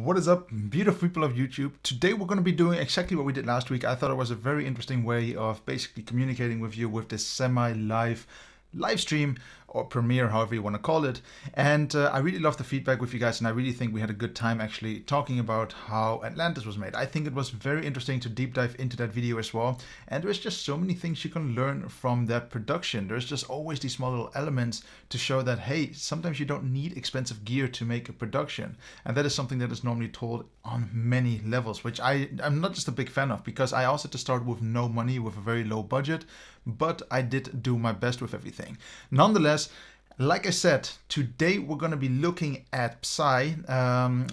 What is up, beautiful people of YouTube? Today we're going to be doing exactly what we did last week. I thought it was a very interesting way of basically communicating with you with this semi-live live stream or premiere, however you want to call it. And I really love the feedback with you guys, and I really think we had a good time actually talking about how Atlantis was made. I think it was very interesting to deep dive into that video as well. And there's just so many things you can learn from that production. There's just always these small little elements to show that, hey, sometimes you don't need expensive gear to make a production. And that is something that is normally told on many levels, which I'm not just a big fan of, because I also had to start with no money, with a very low budget, but I did do my best with everything. Nonetheless, like I said, today we're going to be looking at PSY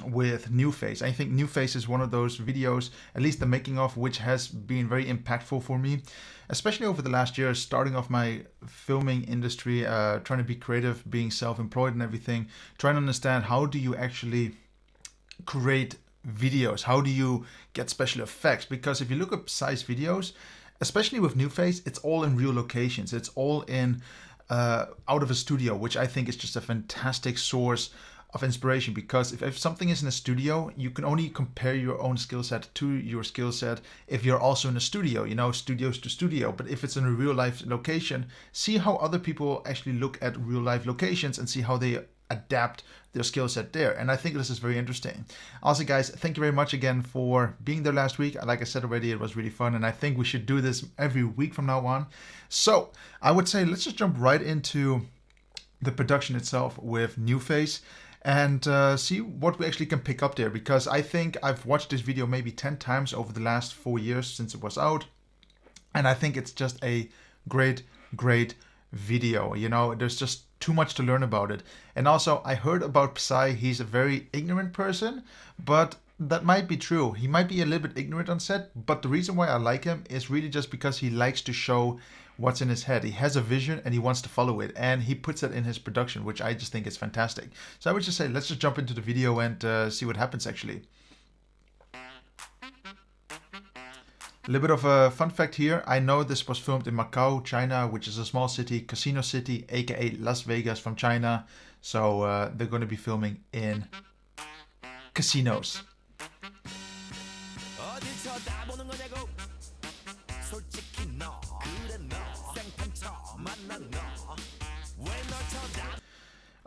with New Face. I think New Face is one of those videos, at least the making of, which has been very impactful for me, especially over the last year, starting off my filming industry, trying to be creative, being self-employed and everything, trying to understand how do you actually create videos, how do you get special effects, because if you look at PSY's videos, especially with New Face, it's all in real locations. It's all in out of a studio, which I think is just a fantastic source of inspiration, because if something is in a studio, you can only compare your own skill set to your skill set if you're also in a studio, you know, studios to studio. But if it's in a real life location, see how other people actually look at real life locations and see how they adapt their skill set there. And I think this is very interesting. Also, guys, thank you very much again for being there last week. Like I said already, it was really fun, and I think we should do this every week from now on. So I would say let's just jump right into the production itself with New Face and see what we actually can pick up there, because I think I've watched this video maybe 10 times over the last 4 years since it was out, and I think it's just a great video. You know, there's just too much to learn about it. And also, I heard about PSY, he's a very ignorant person, but that might be true. He might be a little bit ignorant on set, but the reason why I like him is really just because he likes to show what's in his head. He has a vision and he wants to follow it, and he puts that in his production, which I just think is fantastic. So I would just say, let's just jump into the video and see what happens actually. A little bit of a fun fact here. I know this was filmed in Macau, China, which is a small city, casino city, aka Las Vegas from China. So they're going to be filming in casinos.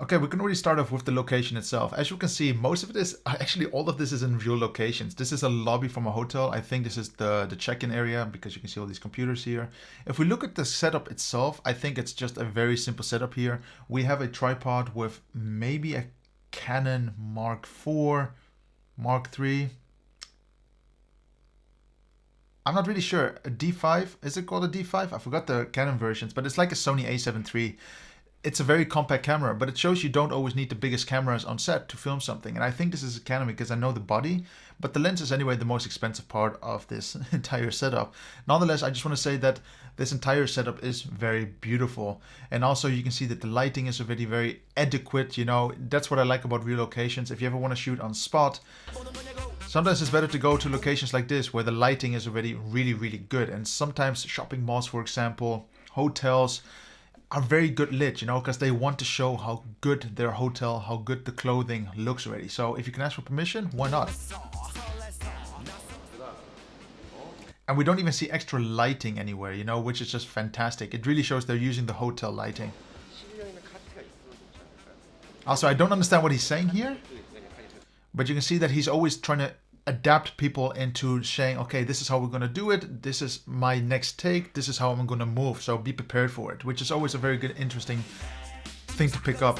Okay, we can already start off with the location itself. As you can see, most of it is, actually all of this is in real locations. This is a lobby from a hotel. I think this is the check-in area, because you can see all these computers here. If we look at the setup itself, I think it's just a very simple setup here. We have a tripod with maybe a Canon Mark IV, Mark III. I'm not really sure. A D5, is it called a D5? I forgot the Canon versions, but it's like a Sony a7 III. It's a very compact camera, but it shows you don't always need the biggest cameras on set to film something. And I think this is a Canon because I know the body, but the lens is anyway the most expensive part of this entire setup. Nonetheless, I just want to say that this entire setup is very beautiful. And also you can see that the lighting is already very adequate. You know, that's what I like about real locations. If you ever want to shoot on spot, sometimes it's better to go to locations like this where the lighting is already really good. And sometimes shopping malls, for example, hotels, are very good lit, you know, because they want to show how good their hotel, how good the clothing looks already. So if you can ask for permission, why not? And we don't even see extra lighting anywhere, you know, which is just fantastic. It really shows they're using the hotel lighting. Also, I don't understand what he's saying here, but you can see that he's always trying to adapt people into saying, okay, this is how we're going to do it, this is my next take, this is how I'm going to move, so be prepared for it, which is always a very good, interesting thing to pick up.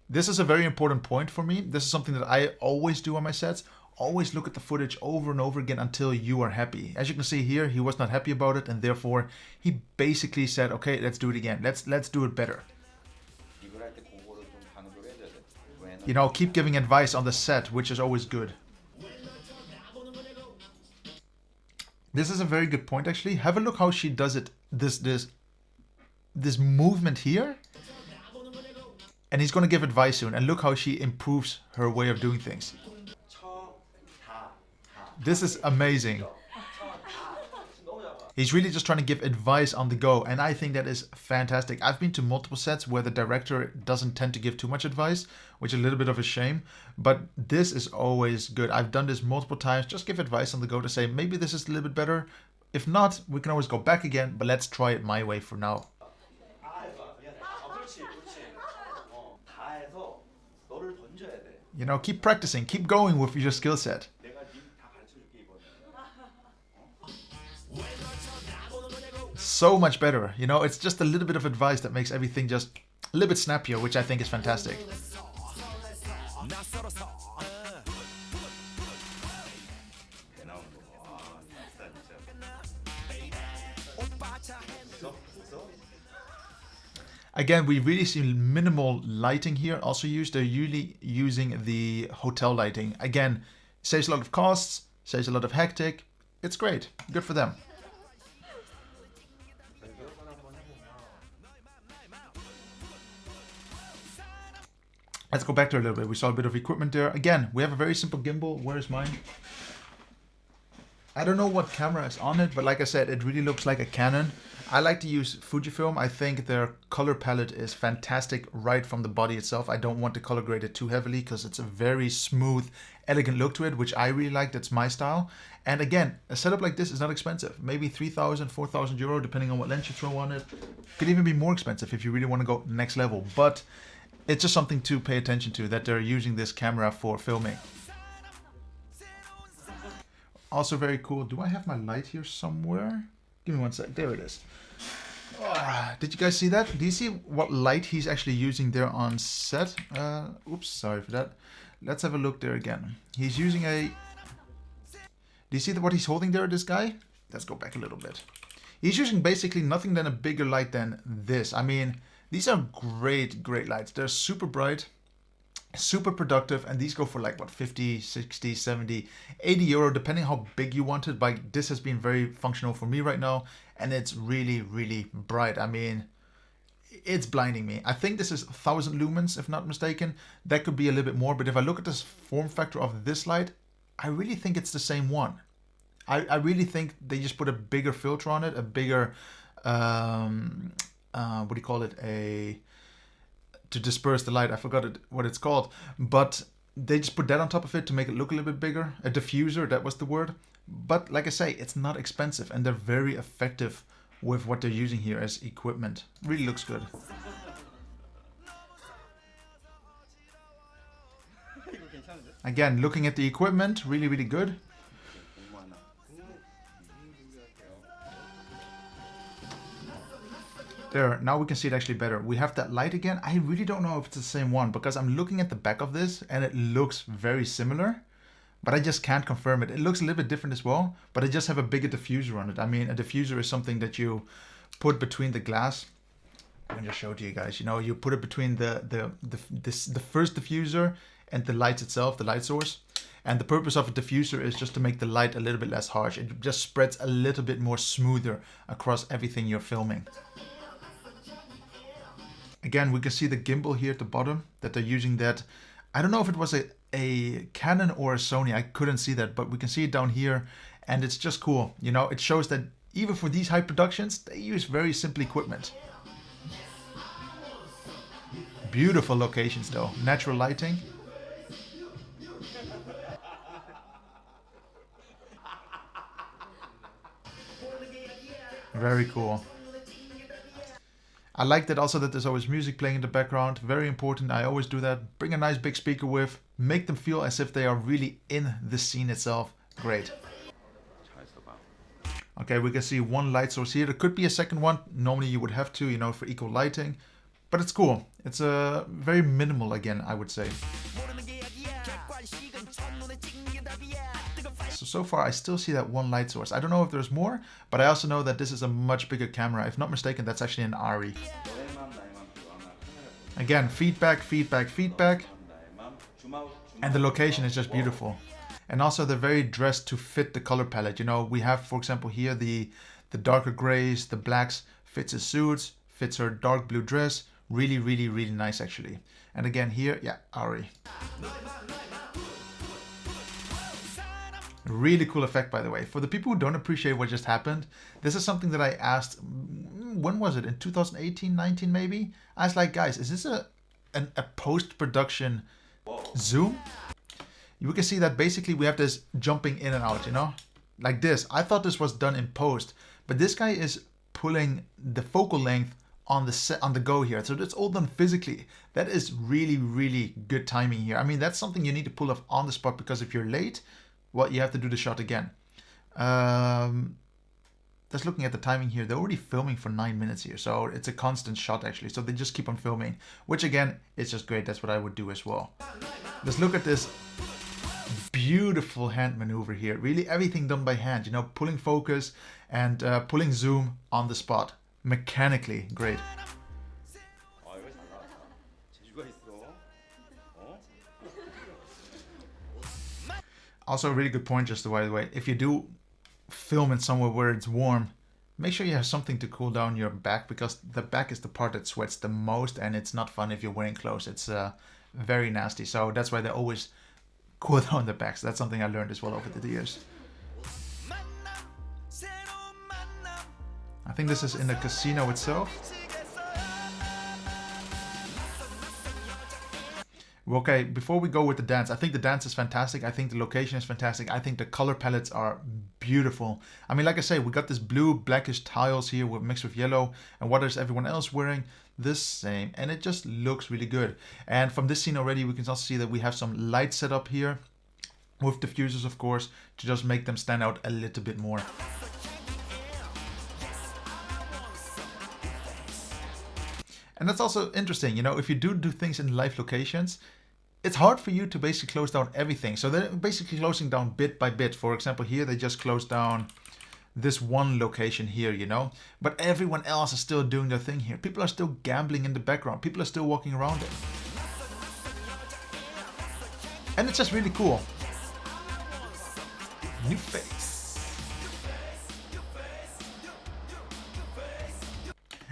This is a very important point for me. This is something that I always do on my sets. Always look at the footage over and over again until you are happy. As you can see here, he was not happy about it, and therefore he basically said, okay, let's do it again, let's do it better. You know, keep giving advice on the set, which is always good. This is a very good point, actually. Have a look how she does it. This movement here. And he's going to give advice soon. And look how she improves her way of doing things. This is amazing. He's really just trying to give advice on the go, and I think that is fantastic. I've been to multiple sets where the director doesn't tend to give too much advice, which is a little bit of a shame, but this is always good. I've done this multiple times, just give advice on the go to say, maybe this is a little bit better. If not, we can always go back again, but let's try it my way for now. You know, keep practicing, keep going with your skill set. So much better. You know, it's just a little bit of advice that makes everything just a little bit snappier, which I think is fantastic. Again, we really see minimal lighting here also used. They're usually using the hotel lighting. Again, saves a lot of costs, saves a lot of hectic. It's great. Good for them. Let's go back to a little bit. We saw a bit of equipment there. Again, we have a very simple gimbal. Where is mine? I don't know what camera is on it, but like I said, it really looks like a Canon. I like to use Fujifilm. I think their color palette is fantastic right from the body itself. I don't want to color grade it too heavily because it's a very smooth, elegant look to it, which I really like. That's my style. And again, a setup like this is not expensive. Maybe 3,000, 4,000 euro, depending on what lens you throw on it. Could even be more expensive if you really want to go next level. But it's just something to pay attention to, that they're using this camera for filming. Also very cool. Do I have my light here somewhere? Give me one sec. There it is. Did you guys see that? Do you see what light he's actually using there on set? Oops, sorry for that. Let's have a look there again. He's using a... Do you see what he's holding there, this guy? Let's go back a little bit. He's using basically nothing than a bigger light than this. I mean, these are great, great lights. They're super bright, super productive, and these go for like, what, 50, 60, 70, 80 euro, depending how big you want it. But this has been very functional for me right now, and it's really, really bright. I mean, it's blinding me. I think this is 1,000 lumens, if not mistaken. That could be a little bit more, but if I look at this form factor of this light, I really think it's the same one. I really think they just put a bigger filter on it, a bigger, what do you call it, to disperse the light. I forgot what it's called, but they just put that on top of it to make it look a little bit bigger. A diffuser, that was the word. But like I say, it's not expensive, and they're very effective with what they're using here as equipment. Really looks good. Again, looking at the equipment, really, really good. There, now we can see it actually better. We have that light again. I really don't know if it's the same one because I'm looking at the back of this and it looks very similar, but I just can't confirm it. It looks a little bit different as well, but I just have a bigger diffuser on it. I mean, a diffuser is something that you put between the glass. I'm gonna just show it to you guys. You know, you put it between the first diffuser and the light itself, the light source. And the purpose of a diffuser is just to make the light a little bit less harsh. It just spreads a little bit more smoother across everything you're filming. Again, we can see the gimbal here at the bottom, that they're using that. I don't know if it was a Canon or a Sony. I couldn't see that, but we can see it down here. And it's just cool. You know, it shows that even for these high productions, they use very simple equipment. Beautiful locations though. Natural lighting. Very cool. I like that also that there's always music playing in the background. Very important. I always do that. Bring a nice big speaker with. Make them feel as if they are really in the scene itself. Great. Okay, we can see one light source here. There could be a second one. Normally you would have to, you know, for equal lighting. But it's cool. It's very minimal again, I would say. So far I still see that one light source. I don't know if there's more, but I also know that this is a much bigger camera. If not mistaken, that's actually an ARRI. Again, feedback, feedback, feedback. And the location is just beautiful. And also they're very dressed to fit the color palette. You know, we have, for example, here the darker grays, the blacks, fits his suits, fits her dark blue dress. Really, really, really nice actually. And again here, yeah, ARRI. Really cool effect, by the way. For the people who don't appreciate what just happened, this is something that I asked, when was it? In 2018, 19 maybe? I was like, guys, is this a post-production zoom? You can see that basically we have this jumping in and out, you know? Like this. I thought this was done in post, but this guy is pulling the focal length on the go here. So that's all done physically. That is really, really good timing here. I mean, that's something you need to pull off on the spot, because if you're late, well, you have to do the shot again. Just looking at the timing here, they're already filming for 9 minutes here. So it's a constant shot actually. So they just keep on filming, which again, it's just great. That's what I would do as well. Let's look at this beautiful hand maneuver here. Really everything done by hand, you know, pulling focus and pulling zoom on the spot. Mechanically great. Also a really good point, just by the way, if you do film in somewhere where it's warm, make sure you have something to cool down your back, because the back is the part that sweats the most, and it's not fun if you're wearing clothes. It's very nasty. So that's why they always cool down the back. So that's something I learned as well over the years. I think this is in the casino itself. Okay, before we go with the dance, I think the dance is fantastic. I think the location is fantastic. I think the color palettes are beautiful. I mean, like I say, we got this blue, blackish tiles here mixed with yellow. And what is everyone else wearing? The same. And it just looks really good. And from this scene already, we can also see that we have some light set up here with diffusers, of course, to just make them stand out a little bit more. And that's also interesting, you know, if you do things in live locations, it's hard for you to basically close down everything. So they're basically closing down bit by bit. For example, here they just closed down this one location here, you know, but everyone else is still doing their thing here. People are still gambling in the background. People are still walking around it. And it's just really cool. New face.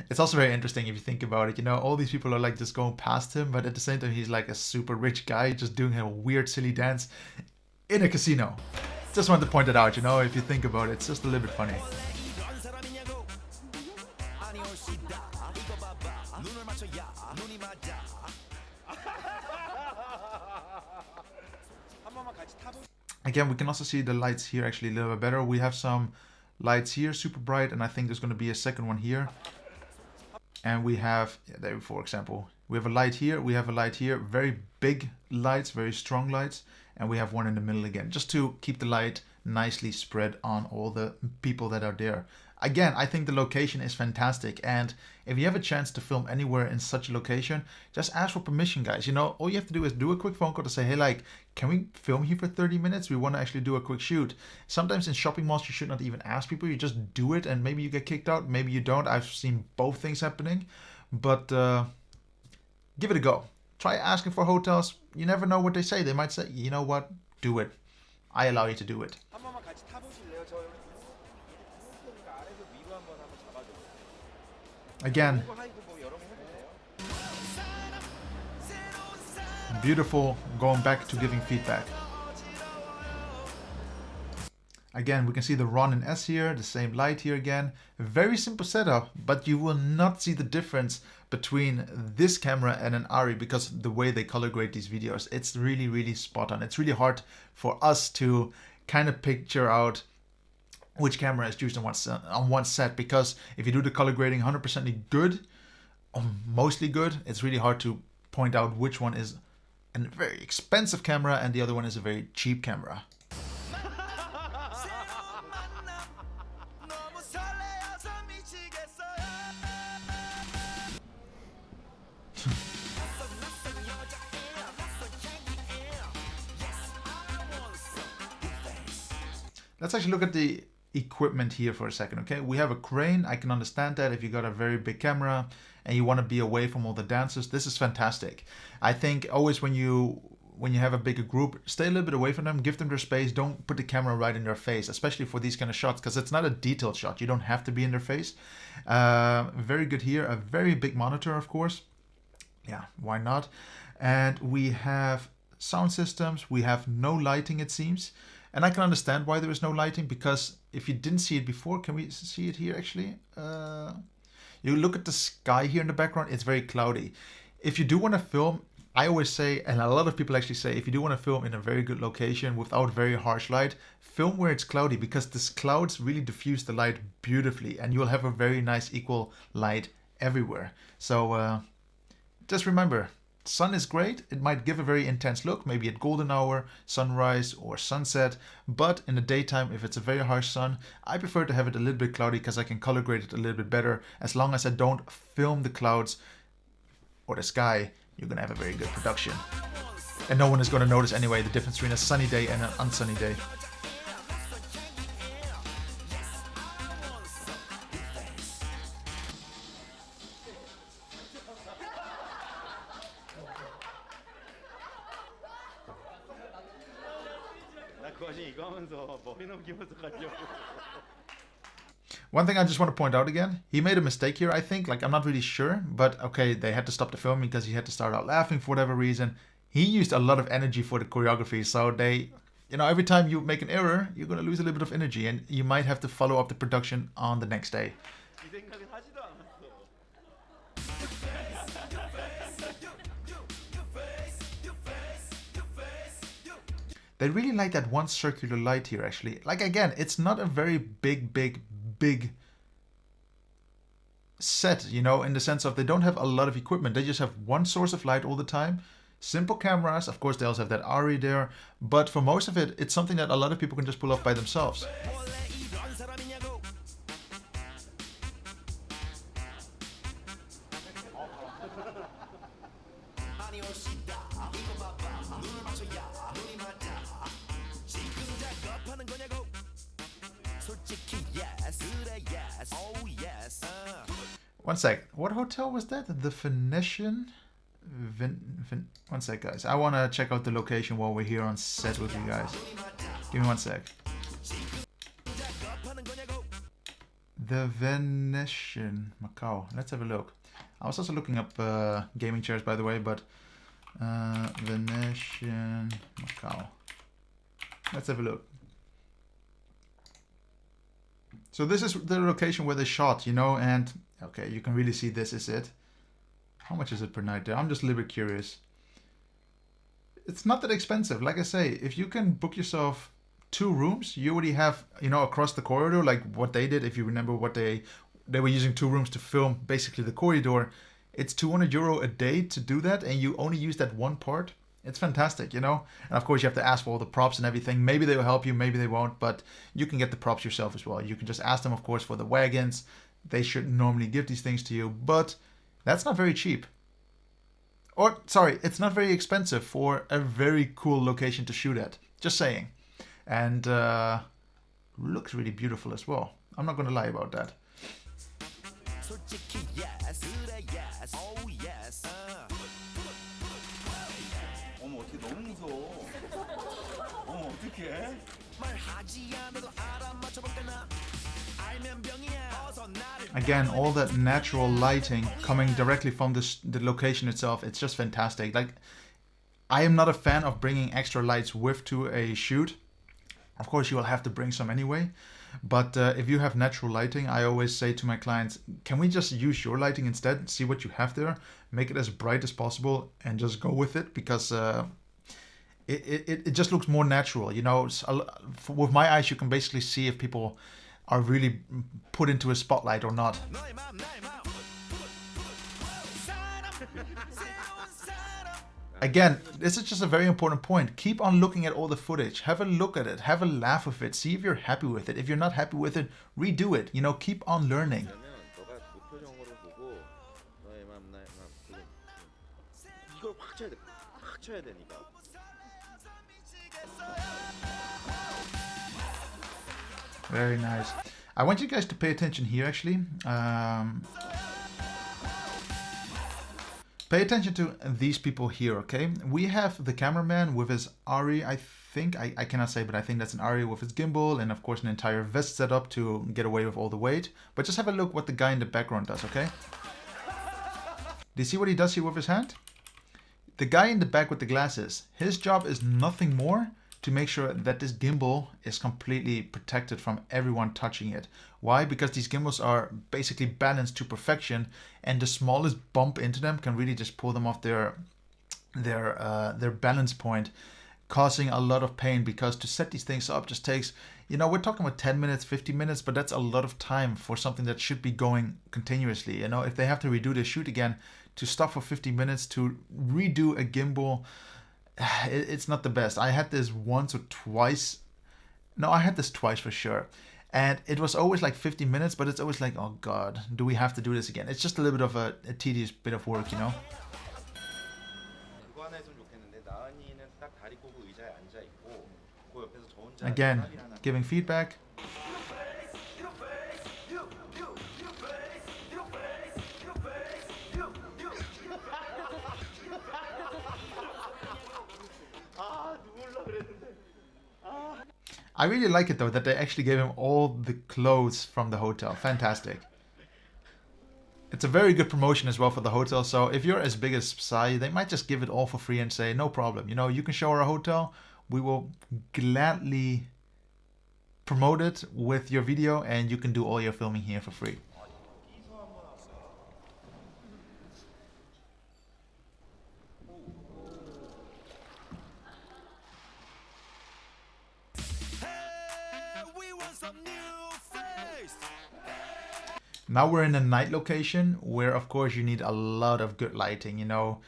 It's also very interesting if you think about it, you know, all these people are like just going past him, but at the same time he's like a super rich guy just doing a weird silly dance in a casino. Just wanted to point it out, you know, if you think about it, it's just a little bit funny. Again, we can also see the lights here actually a little bit better. We have some lights here, super bright, and I think there's going to be a second one here. And we have, there for example, we have a light here, we have a light here, very big lights, very strong lights, and we have one in the middle again, just to keep the light nicely spread on all the people that are there. Again, I think the location is fantastic, and if you have a chance to film anywhere in such a location, just ask for permission, guys. You know, all you have to do is do a quick phone call to say, hey, like, can we film here for 30 minutes? We want to actually do a quick shoot. Sometimes in shopping malls, you should not even ask people. You just do it, and maybe you get kicked out, maybe you don't. I've seen both things happening, but give it a go. Try asking for hotels. You never know what they say. They might say, you know what, do it. I allow you to do it. Again, beautiful, going back to giving feedback. Again, we can see the Ron and S here, the same light here again. Very simple setup, but you will not see the difference between this camera and an ARRI because the way they color grade these videos, it's really, really spot on. It's really hard for us to kind of picture out which camera is used on one set, because if you do the color grading 100% good or mostly good, it's really hard to point out which one is a very expensive camera and the other one is a very cheap camera. Let's actually look at the equipment here for a second, okay? We have a crane. I can understand that if you got a very big camera and you want to be away from all the dancers, this is fantastic. I think always when you have a bigger group, stay a little bit away from them, give them their space, don't put the camera right in their face, especially for these kind of shots, because it's not a detailed shot. You don't have to be in their face. Very good here, a very big monitor, of course. Yeah, why not? And we have sound systems. We have no lighting, it seems. And I can understand why there is no lighting, because if you didn't see it before, can we see it here actually? You look at the sky here in the background, it's very cloudy. If you do want to film, I always say, and a lot of people actually say, if you do want to film in a very good location without very harsh light, film where it's cloudy, because the clouds really diffuse the light beautifully and you'll have a very nice equal light everywhere. So just remember, sun is great. It might give a very intense look, maybe at golden hour, sunrise or sunset, but in the daytime, if it's a very harsh sun, I prefer to have it a little bit cloudy because I can color grade it a little bit better. As long as I don't film the clouds or the sky, you're gonna have a very good production. And no one is gonna notice anyway the difference between a sunny day and an unsunny day. One thing I just want to point out again, he made a mistake here, I think. Like, I'm not really sure, but okay, they had to stop the filming because he had to start out laughing for whatever reason. He used a lot of energy for the choreography, so they, you know, every time you make an error, you're going to lose a little bit of energy, and you might have to follow up the production on the next day. They really like that one circular light here, actually. Like, again, it's not a very big set, you know, in the sense of they don't have a lot of equipment. They just have one source of light all the time. Simple cameras. Of course, they also have that ARRI there. But for most of it, it's something that a lot of people can just pull off by themselves. One sec. What hotel was that? The Venetian? One sec, guys. I want to check out the location while we're here on set with you guys. Give me one sec. The Venetian, Macau. Let's have a look. I was also looking up gaming chairs, by the way, but Venetian, Macau. Let's have a look. So this is the location where they shot, you know, and okay, you can really see this is it. How much is it per night there? I'm just a little bit curious. It's not that expensive. Like I say, if you can book yourself 2 rooms, you already have, you know, across the corridor, like what they did. If you remember what they were using 2 rooms to film basically the corridor. It's €200 a day to do that, and you only use that one part. It's fantastic, you know? And of course you have to ask for all the props and everything. Maybe they will help you, maybe they won't, but you can get the props yourself as well. You can just ask them, of course, for the wagons. They should normally give these things to you, but that's not very cheap. Or, sorry, it's not very expensive for a very cool location to shoot at. Just saying. And looks really beautiful as well. I'm not going to lie about that. Again, all that natural lighting coming directly from the location itself, it's just fantastic. Like, I am not a fan of bringing extra lights with to a shoot. Of course, you will have to bring some anyway. But if you have natural lighting, I always say to my clients, can we just use your lighting instead? See what you have there, make it as bright as possible, and just go with it, because it just looks more natural. You know, with my eyes, you can basically see if people are really put into a spotlight or not. Again, this is just a very important point. Keep on looking at all the footage. Have a look at it. Have a laugh with it. See if you're happy with it. If you're not happy with it, redo it. You know, keep on learning. Very nice. I want you guys to pay attention here, actually. Pay attention to these people here, okay? We have the cameraman with his ARRI, I think. I cannot say, but I think that's an ARRI with his gimbal, and of course an entire vest set up to get away with all the weight. But just have a look what the guy in the background does, okay? Do you see what he does here with his hand? The guy in the back with the glasses, his job is nothing more to make sure that this gimbal is completely protected from everyone touching it. Why? Because these gimbals are basically balanced to perfection, and the smallest bump into them can really just pull them off their balance point, causing a lot of pain, because to set these things up just takes, you know, we're talking about 10 minutes, 50 minutes, but that's a lot of time for something that should be going continuously. You know, if they have to redo the shoot again, to stop for 50 minutes to redo a gimbal, it's not the best. I had this once or twice. No, I had this twice for sure. And it was always like 50 minutes, but it's always like, oh God, do we have to do this again? It's just a little bit of a tedious bit of work, you know? Again, giving feedback. I really like it though that they actually gave him all the clothes from the hotel. Fantastic. It's a very good promotion as well for the hotel. So if you're as big as PSY, they might just give it all for free and say, no problem. You know, you can show our hotel. We will gladly promote it with your video, and you can do all your filming here for free. Now we're in a night location where, of course, you need a lot of good lighting. You know,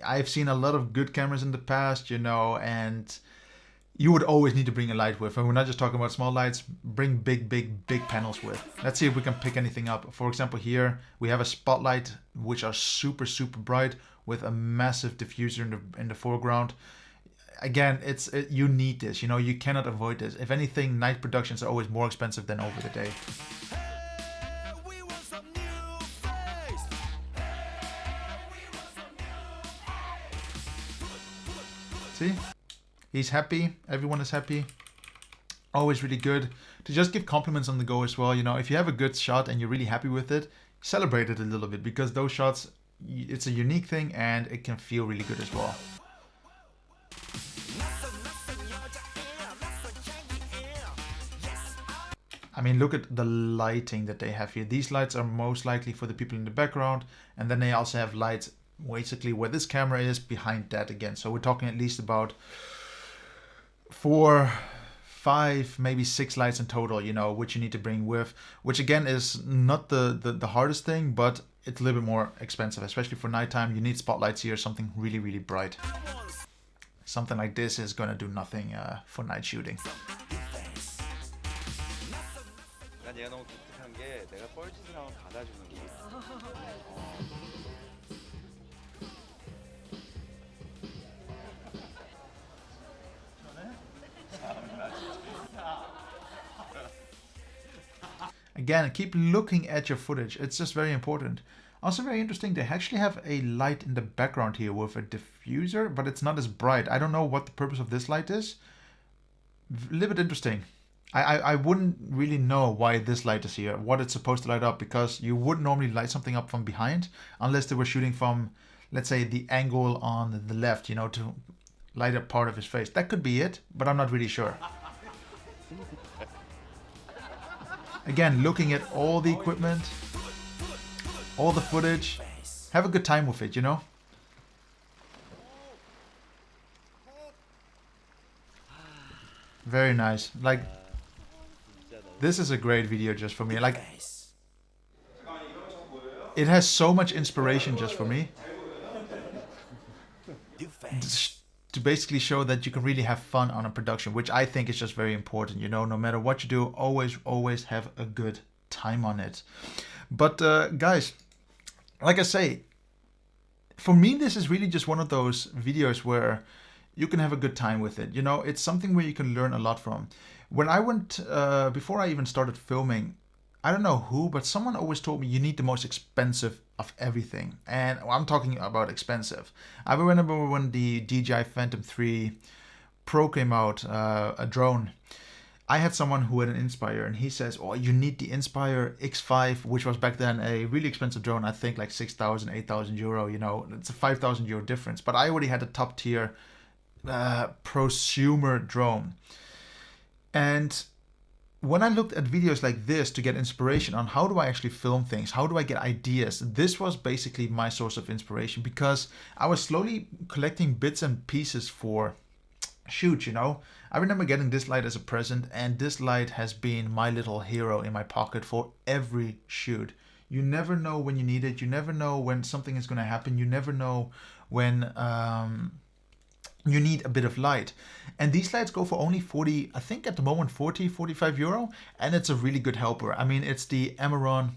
I've seen a lot of good cameras in the past, you know, and you would always need to bring a light with. And we're not just talking about small lights, bring big panels with. Let's see if we can pick anything up. For example, here we have a spotlight, which are super bright, with a massive diffuser in the foreground. Again, you need this, you know, you cannot avoid this. If anything, night productions are always more expensive than over the day. See? He's happy. Everyone is happy. Always really good to just give compliments on the go as well. You know, if you have a good shot and you're really happy with it, celebrate it a little bit, because those shots, it's a unique thing and it can feel really good as well. I mean, look at the lighting that they have here. These lights are most likely for the people in the background, and then they also have lights basically where this camera is behind that again. So we're talking at least about 4, 5, maybe 6 lights in total, you know, which you need to bring with, which again is not the hardest thing, but it's a little bit more expensive, especially for nighttime. You need spotlights here, something really bright. Something like this is gonna do nothing for night shooting. Again, keep looking at your footage. It's just very important. Also very interesting, they actually have a light in the background here with a diffuser, but it's not as bright. I don't know what the purpose of this light is. A little bit interesting. I wouldn't really know why this light is here, what it's supposed to light up, because you would normally light something up from behind, unless they were shooting from, let's say, the angle on the left, you know, to light up part of his face. That could be it, but I'm not really sure. Again, looking at all the equipment, all the footage, have a good time with it, you know? Very nice. Like, this is a great video just for me. Like, it has so much inspiration just for me. To basically show that you can really have fun on a production, which I think is just very important, you know, no matter what you do, always have a good time on it. But guys, like I say, for me, this is really just one of those videos where you can have a good time with it. You know, it's something where you can learn a lot from. When I went, before I even started filming, I don't know who, but someone always told me you need the most expensive of everything. And I'm talking about expensive. I remember when the DJI Phantom 3 Pro came out, a drone. I had someone who had an Inspire, and he says, oh, you need the Inspire X5, which was back then a really expensive drone. I think like 6,000, 8,000 euro, you know, it's a 5,000 euro difference. But I already had a top tier prosumer drone. And when I looked at videos like this to get inspiration on how do I actually film things, how do I get ideas, this was basically my source of inspiration, because I was slowly collecting bits and pieces for shoots, you know. I remember getting this light as a present, and this light has been my little hero in my pocket for every shoot. You never know when you need it. You never know when something is going to happen. You never know when you need a bit of light. And these lights go for only 40, I think at the moment 40, 45 euro. And it's a really good helper. I mean, it's the Amaron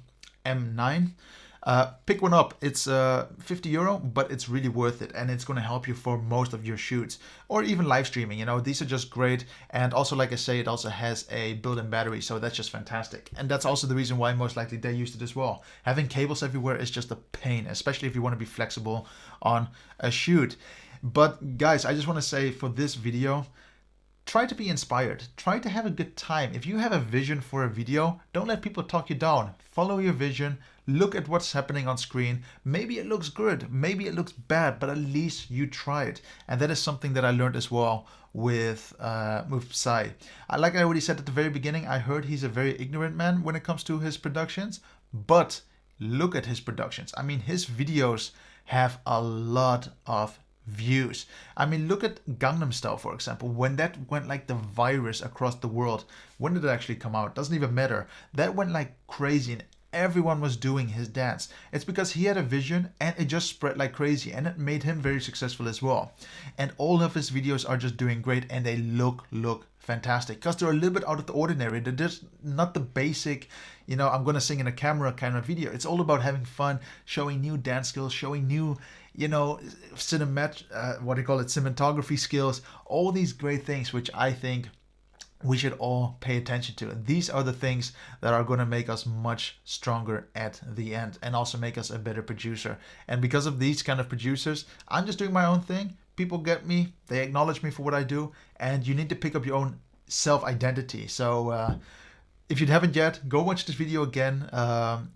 M9. Pick one up. It's 50 euro, but it's really worth it. And it's going to help you for most of your shoots or even live streaming. You know, these are just great. And also, like I say, it also has a built-in battery. So that's just fantastic. And that's also the reason why most likely they used it as well. Having cables everywhere is just a pain, especially if you want to be flexible on a shoot. But guys, I just want to say for this video, try to be inspired. Try to have a good time. If you have a vision for a video, don't let people talk you down. Follow your vision. Look at what's happening on screen. Maybe it looks good. Maybe it looks bad, but at least you try it. And that is something that I learned as well with PSY. Like I already said at the very beginning, I heard he's a very ignorant man when it comes to his productions. But look at his productions. I mean, his videos have a lot of views. I mean, look at Gangnam Style, for example. When that went like the virus across the world, when did it actually come out? Doesn't even matter. That went like crazy and everyone was doing his dance. It's because he had a vision and it just spread like crazy, and it made him very successful as well. And all of his videos are just doing great, and they look fantastic because they're a little bit out of the ordinary. They're just not the basic, you know, I'm gonna sing in a camera kind of video. It's all about having fun, showing new dance skills, showing new, you know, cinematography skills, all these great things which I think we should all pay attention to. And these are the things that are going to make us much stronger at the end and also make us a better producer. And because of these kind of producers, I'm just doing my own thing. People get me, they acknowledge me for what I do, and you need to pick up your own self-identity. So if you haven't yet, go watch this video again.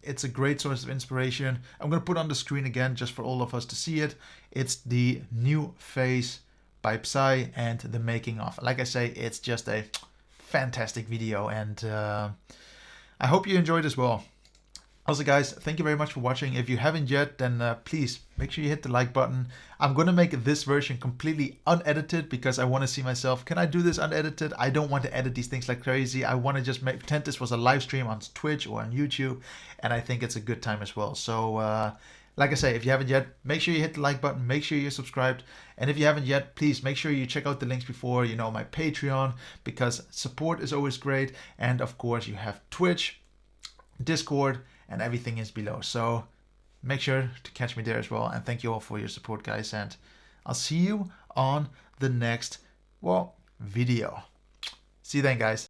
It's a great source of inspiration. I'm going to put on the screen again just for all of us to see it. It's the New Phase by PSY and the making of. Like I say, it's just a fantastic video, and I hope you enjoyed as well. Also guys, thank you very much for watching. If you haven't yet, then please make sure you hit the like button. I'm going to make this version completely unedited because I want to see myself. Can I do this unedited? I don't want to edit these things like crazy. I want to just pretend this was a live stream on Twitch or on YouTube, and I think it's a good time as well. So like I say, if you haven't yet, make sure you hit the like button, make sure you're subscribed. And if you haven't yet, please make sure you check out the links before, you know, my Patreon, because support is always great. And of course you have Twitch, Discord, and everything is below. So make sure to catch me there as well. And thank you all for your support, guys. And I'll see you on the next, well, video. See you then, guys.